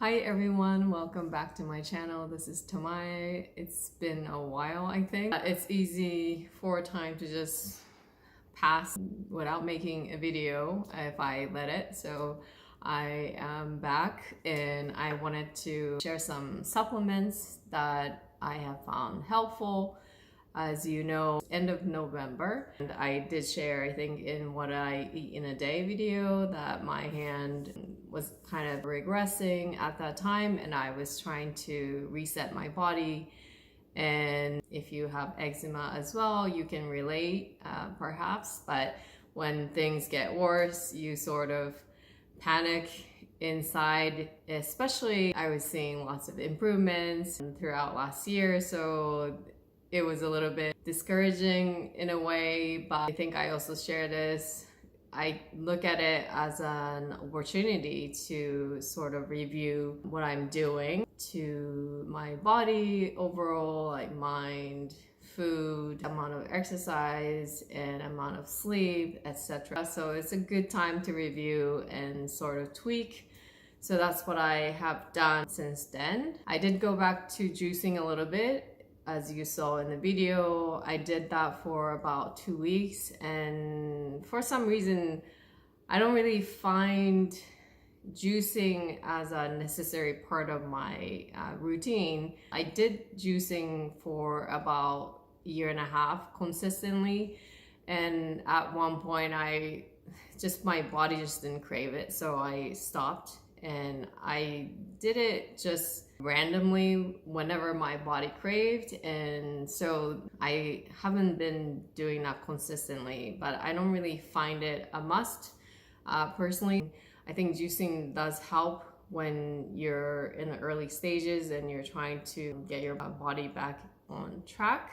Hi everyone, welcome back to my channel. This is Tamai. It's been a while, I think. It's easy for time to just pass without making a video if I let it. So I am back and I wanted to share some supplements that I have found helpful. As you know, end of November, and I did share, I think, in what I eat in a day video that my hand was kind of regressing at that time, and I was trying to reset my body. And if you have eczema as well, you can relate, perhaps, but when things get worse, you sort of panic inside. Especially, I was seeing lots of improvements throughout last year, so it was a little bit discouraging in a way, but I think I also share this. I look at it as an opportunity to sort of review what I'm doing to my body overall, like mind, food, amount of exercise, and amount of sleep, etc. So it's a good time to review and sort of tweak. So that's what I have done since then. I did go back to juicing a little bit. As you saw in the video, I did that for about 2 weeks, and for some reason I don't really find juicing as a necessary part of my routine. I did juicing for about a year and a half consistently, and at one point my body just didn't crave it, so I stopped. And I did it just randomly whenever my body craved, and so I haven't been doing that consistently, but I don't really find it a must. Personally, I think juicing does help when you're in the early stages and you're trying to get your body back on track,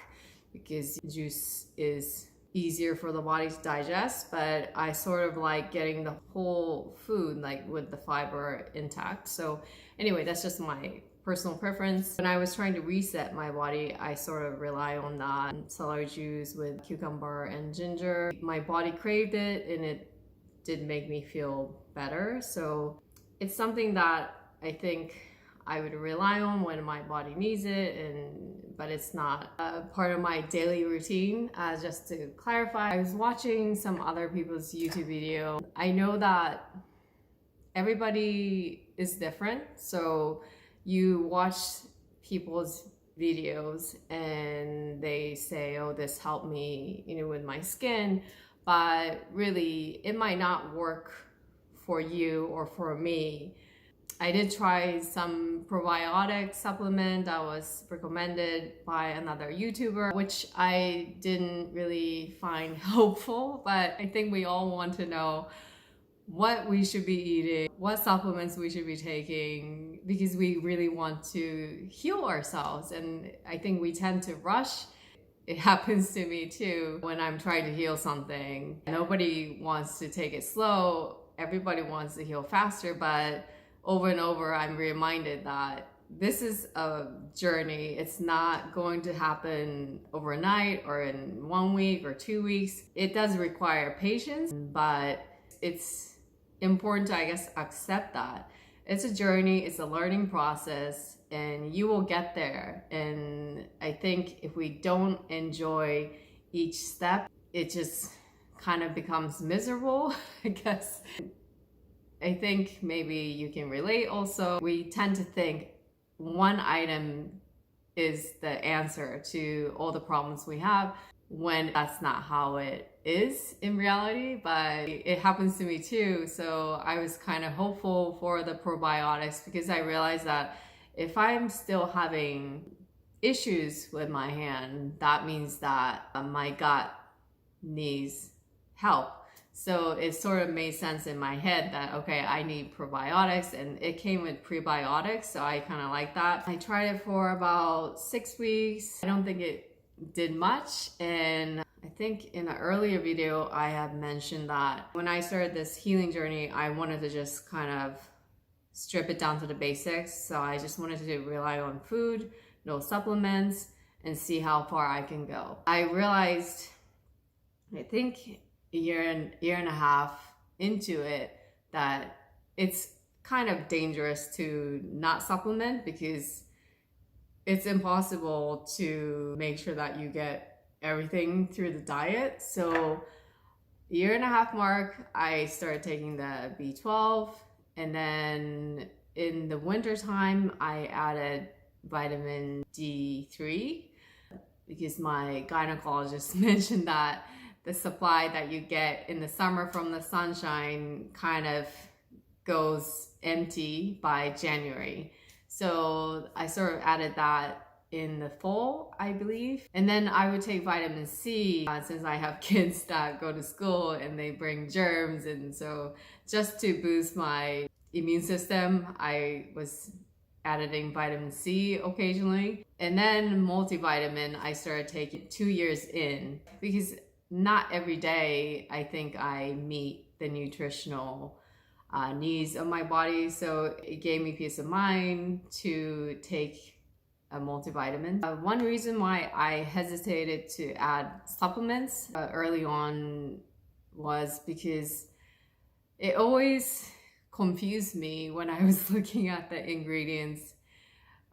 because juice is easier for the body to digest, but I sort of like getting the whole food, like with the fiber intact. So anyway, that's just my personal preference. When I was trying to reset my body, I sort of rely on that celery juice with cucumber and ginger. My body craved it and it did make me feel better. So it's something that I think I would rely on when my body needs it, but it's not a part of my daily routine. Just to clarify, I was watching some other people's YouTube video. I know that everybody is different, so you watch people's videos and they say, oh, this helped me, with my skin, but really it might not work for you or for me. I did try some probiotic supplement that was recommended by another YouTuber, which I didn't really find helpful, but I think we all want to know what we should be eating, what supplements we should be taking, because we really want to heal ourselves. And I think we tend to rush. It happens to me too when I'm trying to heal something. Nobody wants to take it slow. Everybody wants to heal faster, but over and over, I'm reminded that this is a journey. It's not going to happen overnight or in 1 week or 2 weeks. It does require patience, but it's important to, I guess, accept that. It's a journey, it's a learning process, and you will get there. And I think if we don't enjoy each step, it just kind of becomes miserable, I guess. I think maybe you can relate also. We tend to think one item is the answer to all the problems we have, when that's not how it is in reality, but it happens to me too. So I was kind of hopeful for the probiotics, because I realized that if I'm still having issues with my hand, that means that my gut needs help. So it sort of made sense in my head that, okay, I need probiotics, and it came with prebiotics, so I kind of like that. I tried it for about 6 weeks. I don't think it did much, and I think in an earlier video I had mentioned that when I started this healing journey, I wanted to just kind of strip it down to the basics. So I just wanted to rely on food, no supplements, and see how far I can go. I realized, I think a year and a half into it, that it's kind of dangerous to not supplement because it's impossible to make sure that you get everything through the diet. So year and a half mark, I started taking the B12, and then in the winter time, I added vitamin D3 because my gynecologist mentioned that the supply that you get in the summer from the sunshine kind of goes empty by January. So I sort of added that in the fall, I believe. And then I would take vitamin C since I have kids that go to school and they bring germs. And so just to boost my immune system, I was adding vitamin C occasionally. And then multivitamin, I started taking 2 years in because not every day I think I meet the nutritional needs of my body. So it gave me peace of mind to take a multivitamin. One reason why I hesitated to add supplements early on was because it always confused me when I was looking at the ingredients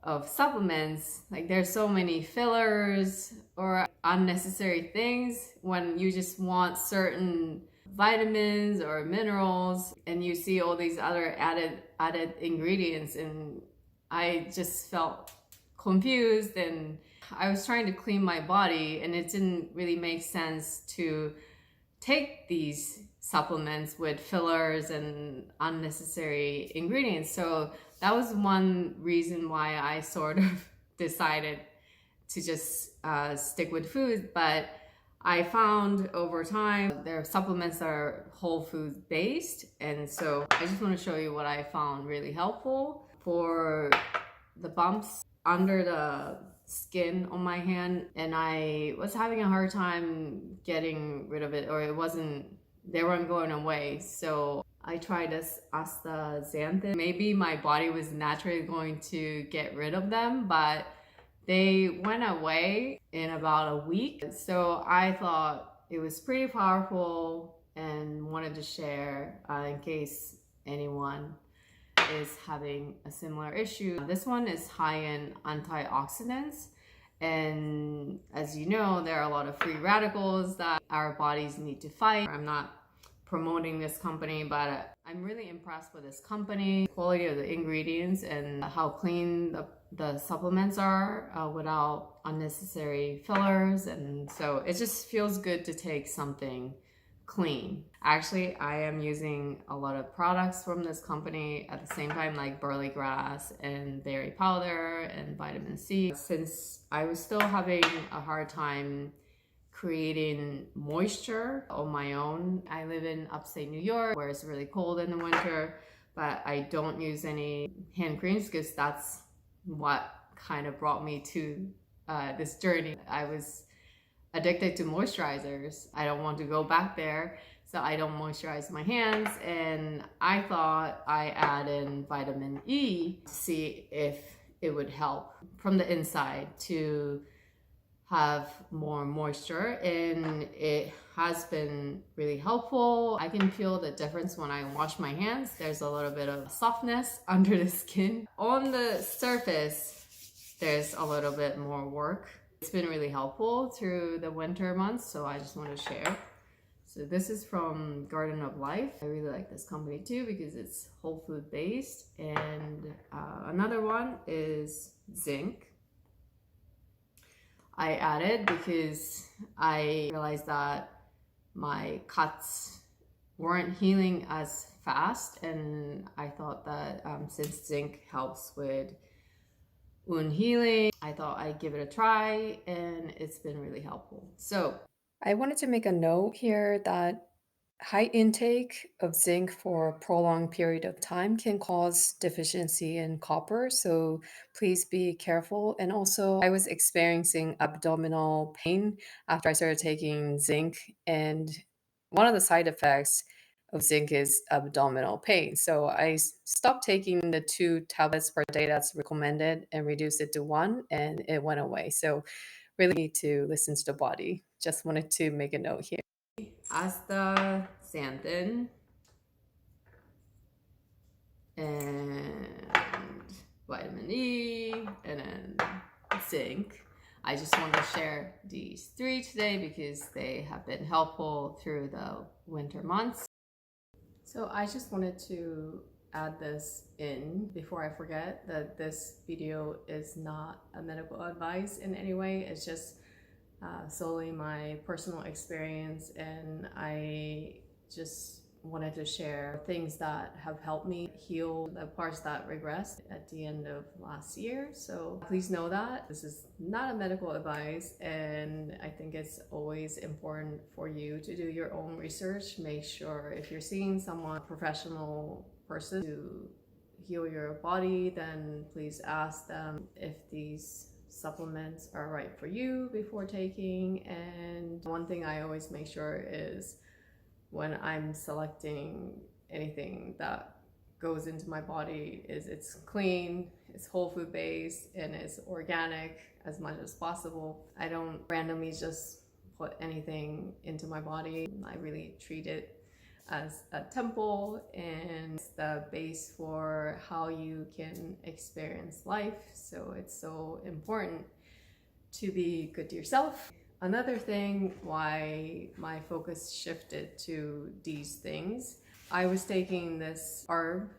of supplements. Like there's so many fillers or unnecessary things when you just want certain vitamins or minerals and you see all these other added ingredients, and I just felt confused, and I was trying to clean my body and it didn't really make sense to take these supplements with fillers and unnecessary ingredients. So that was one reason why I sort of decided to just stick with food. But I found over time there are supplements that are whole food based, and so I just want to show you what I found really helpful for the bumps under the skin on my hand, and I was having a hard time getting rid of it, or they weren't going away. So I tried this Astaxanthin. Maybe my body was naturally going to get rid of them, but they went away in about a week. So I thought it was pretty powerful and wanted to share in case anyone is having a similar issue. This one is high in antioxidants, and as you know, there are a lot of free radicals that our bodies need to fight. I'm not promoting this company, but I'm really impressed with this company, quality of the ingredients and how clean the supplements are without unnecessary fillers, and so it just feels good to take something clean. Actually, I am using a lot of products from this company at the same time, like burley grass and berry powder and vitamin C. Since I was still having a hard time creating moisture on my own, I live in upstate New York where it's really cold in the winter, but I don't use any hand creams because that's what kind of brought me to this journey. I was addicted to moisturizers. I don't want to go back there, so I don't moisturize my hands, and I thought I add in vitamin E to see if it would help from the inside to have more moisture, and it has been really helpful. I can feel the difference when I wash my hands. There's a little bit of softness under the skin. On the surface, there's a little bit more work. It's been really helpful through the winter months, so I just want to share. So this is from Garden of Life. I really like this company too because it's whole food based. And another one is Zinc. I added because I realized that my cuts weren't healing as fast, and I thought that since zinc helps with wound healing, I thought I'd give it a try, and it's been really helpful. So I wanted to make a note here that high intake of zinc for a prolonged period of time can cause deficiency in copper, so please be careful. And also, I was experiencing abdominal pain after I started taking zinc, and one of the side effects of zinc is abdominal pain. So I stopped taking the 2 tablets per day that's recommended and reduced it to 1, and it went away. So really need to listen to the body. Just wanted to make a note here. Astaxanthin. and vitamin E, and then zinc. I just want to share these 3 today because they have been helpful through the winter months. So I just wanted to add this in before I forget that this video is not a medical advice in any way. It's just solely my personal experience, and I just wanted to share things that have helped me heal the parts that regressed at the end of last year. So please know that this is not a medical advice, and I think it's always important for you to do your own research. Make sure if you're seeing someone, professional person, to heal your body, then please ask them if these supplements are right for you before taking. And one thing I always make sure is when I'm selecting anything that goes into my body is it's clean, it's whole food based, and it's organic as much as possible. I don't randomly just put anything into my body. I really treat it as a temple, and it's the base for how you can experience life. So it's so important to be good to yourself. Another thing why my focus shifted to these things, I was taking this herb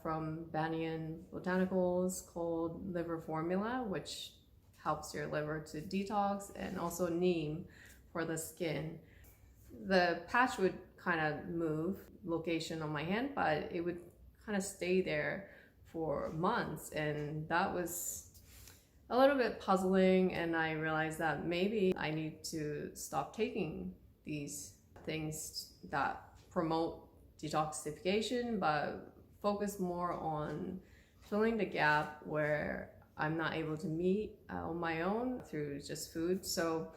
from Banyan Botanicals called liver formula, which helps your liver to detox, and also neem for the skin. The patch would kind of move location on my hand, but it would kind of stay there for months, and that was a little bit puzzling. And I realized that maybe I need to stop taking these things that promote detoxification, but focus more on filling the gap where I'm not able to meet on my own through just food. So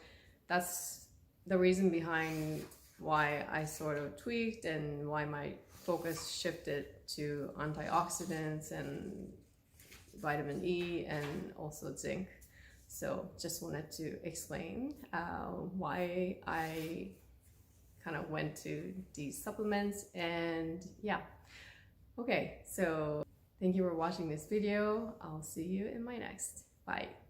that's the reason behind why I sort of tweaked and why my focus shifted to antioxidants and vitamin E and also zinc. So just wanted to explain why I kind of went to these supplements. And yeah, okay, so thank you for watching this video. I'll see you in my next. Bye.